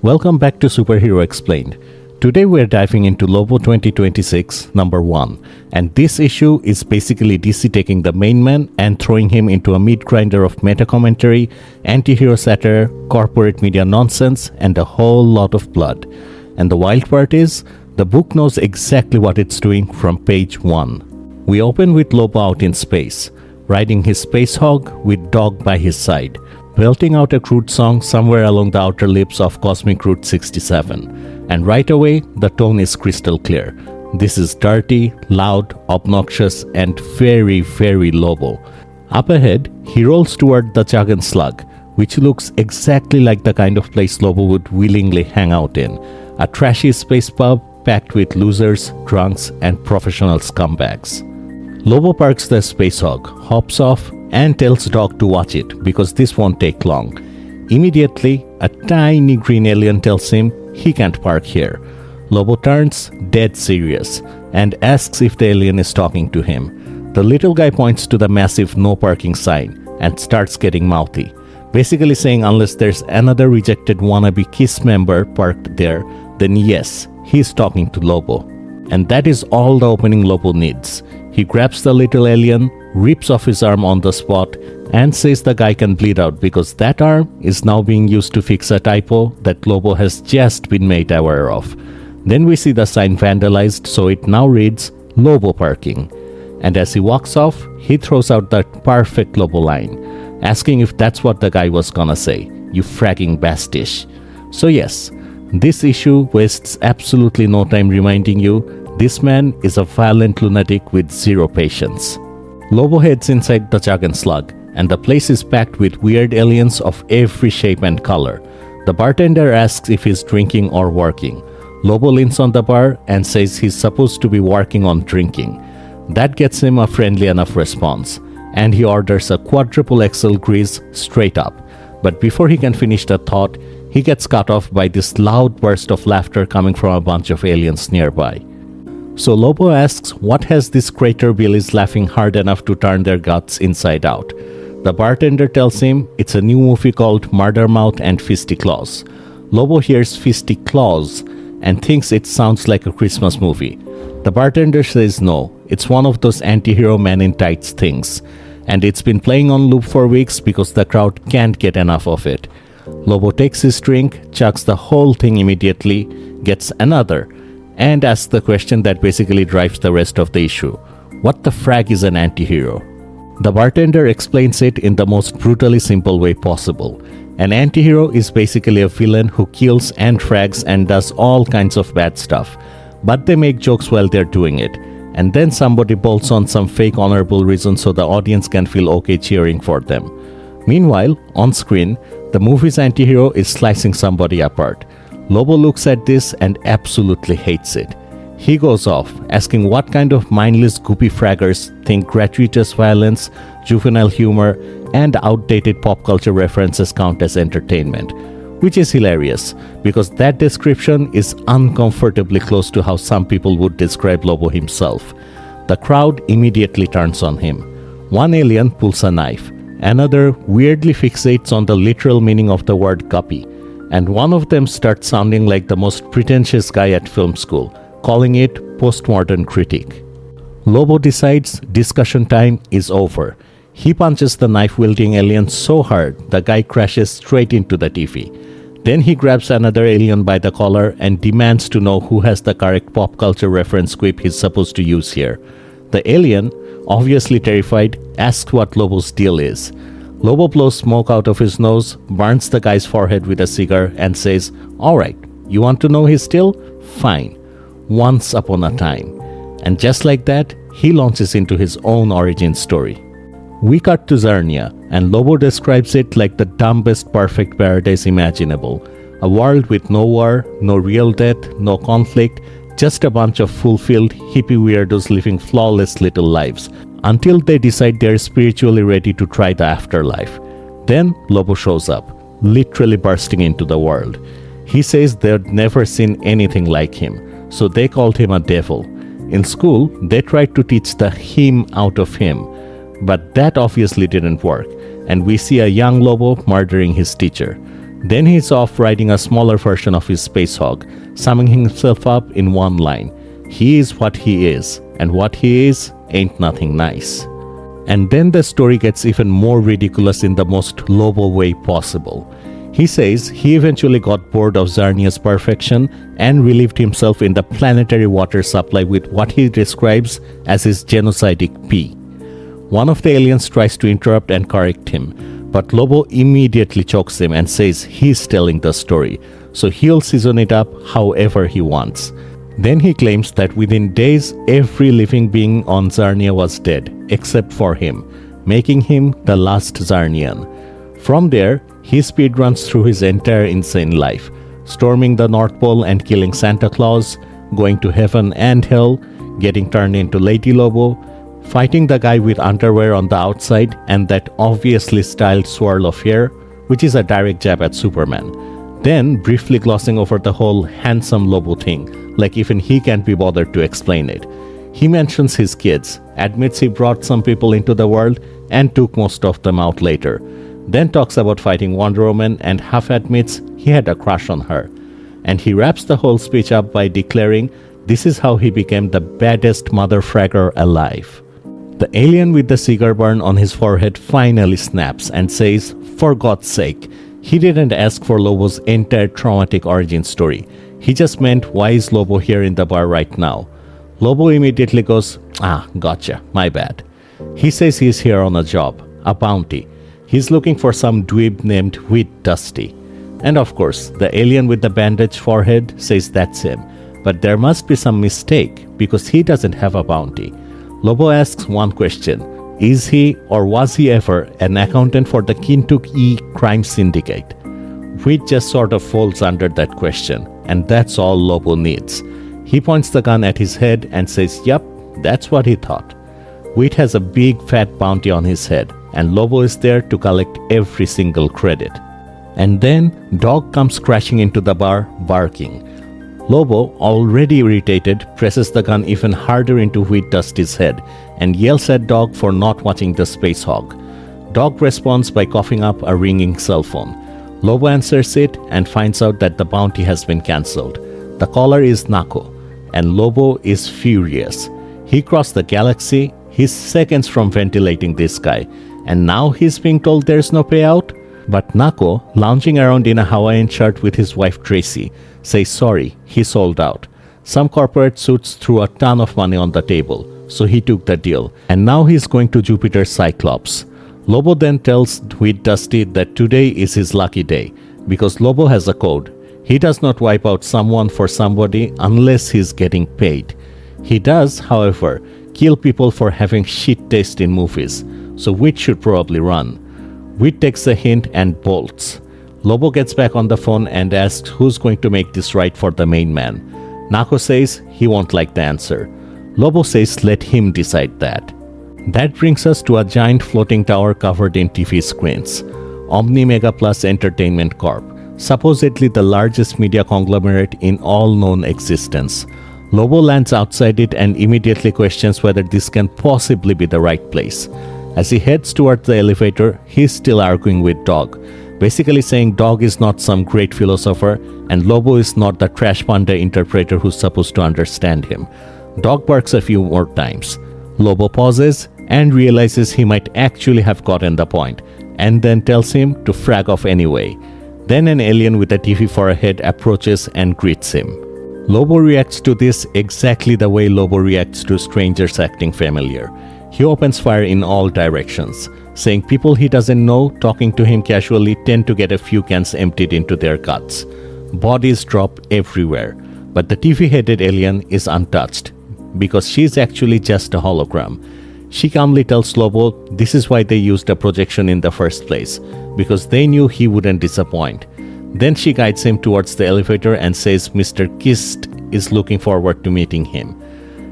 Welcome back to Superhero Explained. Today we're diving into Lobo 2026 number 1, and this issue is basically DC taking the main man and throwing him into a meat grinder of meta commentary, anti-hero satire, corporate media nonsense, and a whole lot of blood. And the wild part is, the book knows exactly what it's doing from page 1. We open with Lobo out in space, riding his space hog with Dog by his side, belting out a crude song somewhere along the outer lips of Cosmic Route 67. And right away, the tone is crystal clear. This is dirty, loud, obnoxious, and very, very Lobo. Up ahead, he rolls toward the Jagan Slug, which looks exactly like the kind of place Lobo would willingly hang out in. A trashy space pub packed with losers, drunks, and professional scumbags. Lobo parks the space hog, hops off, and tells Dog to watch it because this won't take long. Immediately, a tiny green alien tells him he can't park here. Lobo turns dead serious and asks if the alien is talking to him. The little guy points to the massive no parking sign and starts getting mouthy, basically saying unless there's another rejected wannabe KISS member parked there, then yes, he's talking to Lobo. And that is all the opening Lobo needs. He grabs the little alien, rips off his arm on the spot, and says the guy can bleed out because that arm is now being used to fix a typo that Lobo has just been made aware of. Then we see the sign vandalized, so it now reads Lobo Parking. And as he walks off, he throws out that perfect Lobo line, asking if that's what the guy was gonna say, "You fragging bastish." So yes, this issue wastes absolutely no time reminding you this man is a violent lunatic with zero patience. Lobo heads inside the Jagan Slug, and the place is packed with weird aliens of every shape and color. The bartender asks if he's drinking or working. Lobo leans on the bar and says he's supposed to be working on drinking. That gets him a friendly enough response, and he orders a quadruple XL grease straight up. But before he can finish the thought, he gets cut off by this loud burst of laughter coming from a bunch of aliens nearby. So Lobo asks what has this crater Billies laughing hard enough to turn their guts inside out. The bartender tells him it's a new movie called Murder Mouth and Fisty Claus. Lobo hears Fisty Claus and thinks it sounds like a Christmas movie. The bartender says no, it's one of those anti-hero man in tights things, and it's been playing on loop for weeks because the crowd can't get enough of it. Lobo takes his drink, chugs the whole thing immediately, gets another, and asks the question that basically drives the rest of the issue. What the frag is an anti-hero? The bartender explains it in the most brutally simple way possible. An anti-hero is basically a villain who kills and frags and does all kinds of bad stuff. But they make jokes while they're doing it. And then somebody bolts on some fake honorable reason so the audience can feel okay cheering for them. Meanwhile, on screen, the movie's anti-hero is slicing somebody apart. Lobo looks at this and absolutely hates it. He goes off, asking what kind of mindless goopy fraggers think gratuitous violence, juvenile humor, and outdated pop culture references count as entertainment. Which is hilarious, because that description is uncomfortably close to how some people would describe Lobo himself. The crowd immediately turns on him. One alien pulls a knife, another weirdly fixates on the literal meaning of the word guppy, and one of them starts sounding like the most pretentious guy at film school, calling it postmodern critique. Lobo decides discussion time is over. He punches the knife-wielding alien so hard the guy crashes straight into the TV. Then he grabs another alien by the collar and demands to know who has the correct pop culture reference quip he's supposed to use here. The alien, obviously terrified, asks what Lobo's deal is. Lobo blows smoke out of his nose, burns the guy's forehead with a cigar, and says, "Alright, you want to know his deal? Fine. Once upon a time." And just like that, he launches into his own origin story. We cut to Zarnia, and Lobo describes it like the dumbest perfect paradise imaginable. A world with no war, no real death, no conflict, just a bunch of fulfilled hippie weirdos living flawless little lives, until they decide they're spiritually ready to try the afterlife. Then Lobo shows up, literally bursting into the world. He says they'd never seen anything like him, so they called him a devil. In school, they tried to teach the him out of him, but that obviously didn't work, and we see a young Lobo murdering his teacher. Then he's off riding a smaller version of his space hog, summing himself up in one line. He is what he is, and what he is ain't nothing nice. And then the story gets even more ridiculous in the most Lobo way possible. He says he eventually got bored of Zarnia's perfection and relieved himself in the planetary water supply with what he describes as his genocidal pee. One of the aliens tries to interrupt and correct him, but Lobo immediately chokes him and says he's telling the story, so he'll season it up however he wants. Then he claims that within days every living being on Zarnia was dead, except for him, making him the last Zarnian. From there, he speedruns through his entire insane life, storming the North Pole and killing Santa Claus, going to heaven and hell, getting turned into Lady Lobo, fighting the guy with underwear on the outside and that obviously styled swirl of hair, which is a direct jab at Superman. Then briefly glossing over the whole handsome Lobo thing, like even he can't be bothered to explain it. He mentions his kids, admits he brought some people into the world and took most of them out later. Then talks about fighting Wonder Woman and half admits he had a crush on her. And he wraps the whole speech up by declaring this is how he became the baddest mother fragger alive. The alien with the cigar burn on his forehead finally snaps and says, for God's sake, he didn't ask for Lobo's entire traumatic origin story. He just meant why is Lobo here in the bar right now? Lobo immediately goes, gotcha, my bad. He says he's here on a job, a bounty. He's looking for some dweeb named Wheat Dusty. And of course, the alien with the bandaged forehead says that's him. But there must be some mistake because he doesn't have a bounty. Lobo asks one question. Is he or was he ever an accountant for the Kintuk E crime syndicate? Wheat just sort of falls under that question, and that's all Lobo needs. He points the gun at his head and says, yup, that's what he thought. Wheat has a big fat bounty on his head, and Lobo is there to collect every single credit. And then Dog comes crashing into the bar, barking. Lobo, already irritated, presses the gun even harder into Wheat Dusty's head and yells at Dog for not watching the space hog. Dog responds by coughing up a ringing cell phone. Lobo answers it and finds out that the bounty has been cancelled. The caller is Nako, and Lobo is furious. He crossed the galaxy, he's seconds from ventilating this guy, and now he's being told there's no payout? But Nako, lounging around in a Hawaiian shirt with his wife Tracy, says sorry, he sold out. Some corporate suits threw a ton of money on the table, so he took the deal, and now he's going to Jupiter's Cyclops. Lobo then tells Wheat Dusty that today is his lucky day, because Lobo has a code. He does not wipe out someone for somebody unless he's getting paid. He does, however, kill people for having shit taste in movies, so Wheat should probably run. Wheat takes the hint and bolts. Lobo gets back on the phone and asks who's going to make this right for the main man. Nako says he won't like the answer. Lobo says let him decide that. That brings us to a giant floating tower covered in TV screens. Omni Mega Plus Entertainment Corp, supposedly the largest media conglomerate in all known existence. Lobo lands outside it and immediately questions whether this can possibly be the right place. As he heads towards the elevator, he's still arguing with Dog, basically saying Dog is not some great philosopher and Lobo is not the trash panda interpreter who's supposed to understand him. Dog barks a few more times. Lobo pauses and realizes he might actually have gotten the point, and then tells him to frag off anyway. Then an alien with a TV for a head approaches and greets him. Lobo reacts to this exactly the way Lobo reacts to strangers acting familiar. He opens fire in all directions, saying people he doesn't know talking to him casually tend to get a few cans emptied into their guts. Bodies drop everywhere, but the TV-headed alien is untouched, because she's actually just a hologram. She calmly tells Lobo this is why they used a projection in the first place, because they knew he wouldn't disappoint. Then she guides him towards the elevator and says Mr. Kist is looking forward to meeting him.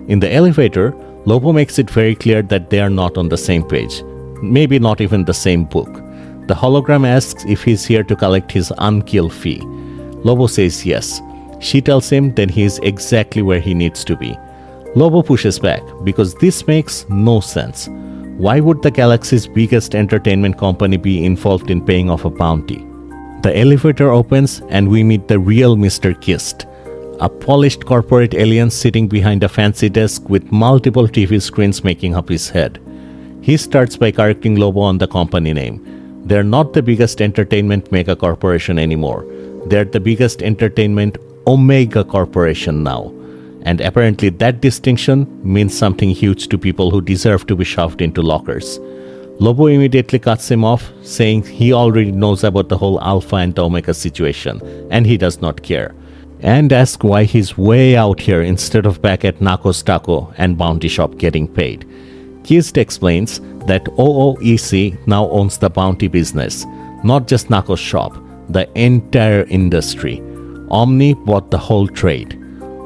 In the elevator, Lobo makes it very clear that they are not on the same page, maybe not even the same book. The hologram asks if he's here to collect his unkill fee. Lobo says yes. She tells him then he is exactly where he needs to be. Lobo pushes back because this makes no sense. Why would the galaxy's biggest entertainment company be involved in paying off a bounty? The elevator opens and we meet the real Mr. Kist, a polished corporate alien sitting behind a fancy desk with multiple TV screens making up his head. He starts by correcting Lobo on the company name. They're not the biggest entertainment mega corporation anymore. They're the biggest entertainment Omega corporation now. And apparently that distinction means something huge to people who deserve to be shoved into lockers. Lobo immediately cuts him off, saying he already knows about the whole Alpha and Omega situation, and he does not care. And asks why he's way out here instead of back at Nako's Taco and Bounty Shop getting paid. Kist explains that OOEC now owns the bounty business, not just Nako's shop, the entire industry. Omni bought the whole trade.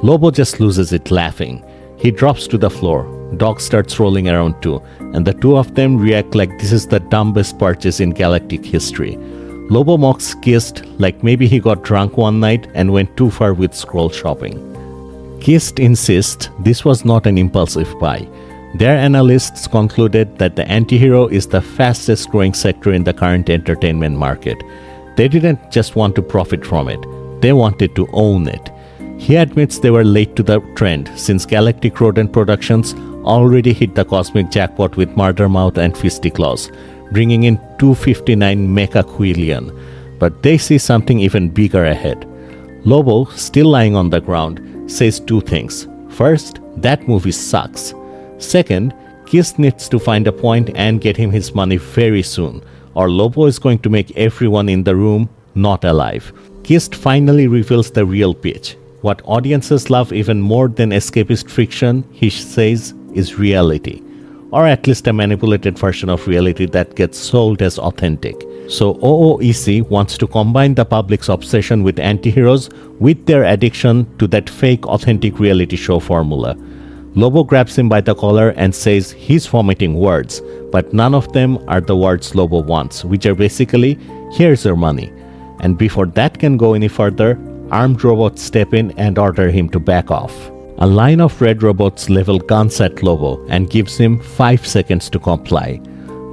Lobo just loses it laughing. He drops to the floor. Dog starts rolling around too, and the two of them react like this is the dumbest purchase in galactic history. Lobo mocks Kist like maybe he got drunk one night and went too far with scroll shopping. Kist insists this was not an impulsive buy. Their analysts concluded that the anti-hero is the fastest growing sector in the current entertainment market. They didn't just want to profit from it, they wanted to own it. He admits they were late to the trend since Galactic Rodent Productions already hit the cosmic jackpot with Murder Mouth and Fistiklaus, bringing in 259 mecha quillion, but they see something even bigger ahead. Lobo, still lying on the ground, says two things. First, that movie sucks. Second, Kist needs to find a point and get him his money very soon, or Lobo is going to make everyone in the room not alive. Kist finally reveals the real pitch. What audiences love even more than escapist fiction, he says, is reality. Or at least a manipulated version of reality that gets sold as authentic. So OOEC wants to combine the public's obsession with anti-heroes with their addiction to that fake authentic reality show formula. Lobo grabs him by the collar and says he's vomiting words, but none of them are the words Lobo wants, which are basically, here's your money. And before that can go any further, armed robots step in and order him to back off. A line of red robots level guns at Lobo and gives him 5 seconds to comply.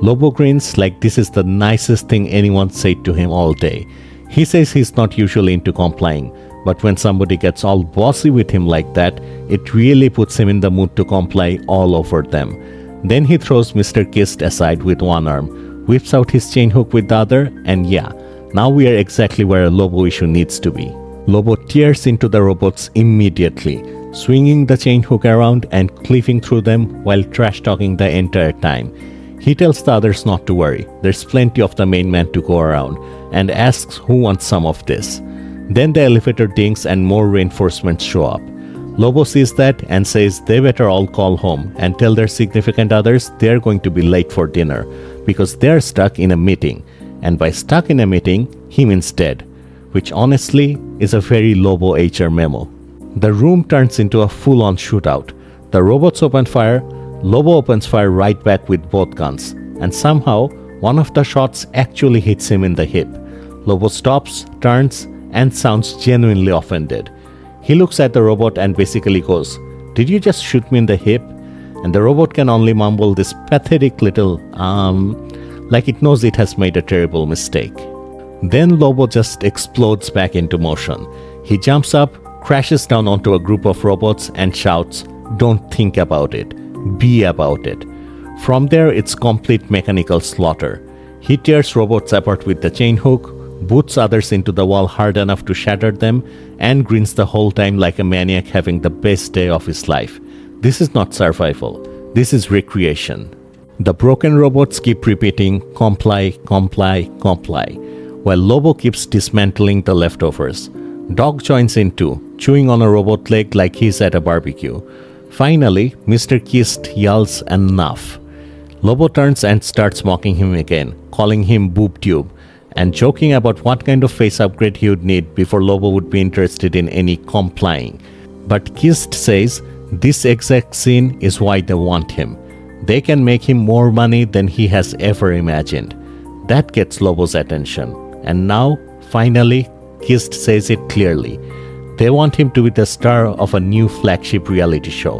Lobo grins like this is the nicest thing anyone said to him all day. He says he's not usually into complying, but when somebody gets all bossy with him like that, it really puts him in the mood to comply all over them. Then he throws Mr. Kist aside with one arm, whips out his chain hook with the other, and yeah, now we are exactly where a Lobo issue needs to be. Lobo tears into the robots immediately, swinging the chain hook around and cleaving through them while trash-talking the entire time. He tells the others not to worry, there's plenty of the main man to go around, and asks who wants some of this. Then the elevator dings and more reinforcements show up. Lobo sees that and says they better all call home and tell their significant others they're going to be late for dinner because they're stuck in a meeting. And by stuck in a meeting, he means dead, which honestly is a very Lobo HR memo. The room turns into a full-on shootout. The robots open fire, Lobo opens fire right back with both guns, and somehow one of the shots actually hits him in the hip. Lobo stops, turns, and sounds genuinely offended. He looks at the robot and basically goes, "Did you just shoot me in the hip?" And the robot can only mumble this pathetic little like it knows it has made a terrible mistake. Then Lobo just explodes back into motion. He jumps up, crashes down onto a group of robots and shouts, "Don't think about it, be about it." From there it's complete mechanical slaughter. He tears robots apart with the chain hook, boots others into the wall hard enough to shatter them, and grins the whole time like a maniac having the best day of his life. This is not survival, this is recreation. The broken robots keep repeating, "Comply, comply, comply," while Lobo keeps dismantling the leftovers. Dog joins in too, chewing on a robot leg like he's at a barbecue. Finally, Mr. Kist yells enough. Lobo turns and starts mocking him again, calling him boob tube, and joking about what kind of face upgrade he would need before Lobo would be interested in any complying. But Kist says this exact scene is why they want him. They can make him more money than he has ever imagined. That gets Lobo's attention. And now, finally, Kist says it clearly. They want him to be the star of a new flagship reality show,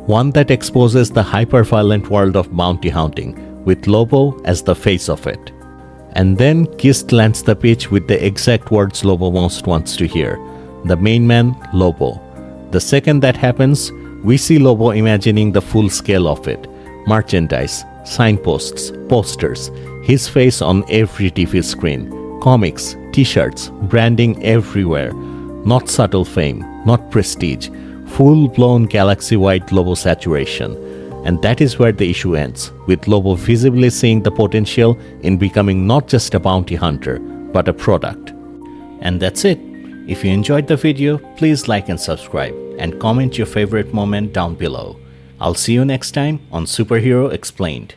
one that exposes the hyper-violent world of bounty hunting, with Lobo as the face of it. And then Kist lands the pitch with the exact words Lobo most wants to hear. The main man, Lobo. The second that happens, we see Lobo imagining the full scale of it. Merchandise, signposts, posters, his face on every TV screen, comics, t-shirts, branding everywhere. Not subtle fame, not prestige, full-blown galaxy-wide Lobo saturation. And that is where the issue ends, with Lobo visibly seeing the potential in becoming not just a bounty hunter, but a product. And that's it. If you enjoyed the video, please like and subscribe, and comment your favorite moment down below. I'll see you next time on Superhero Explained.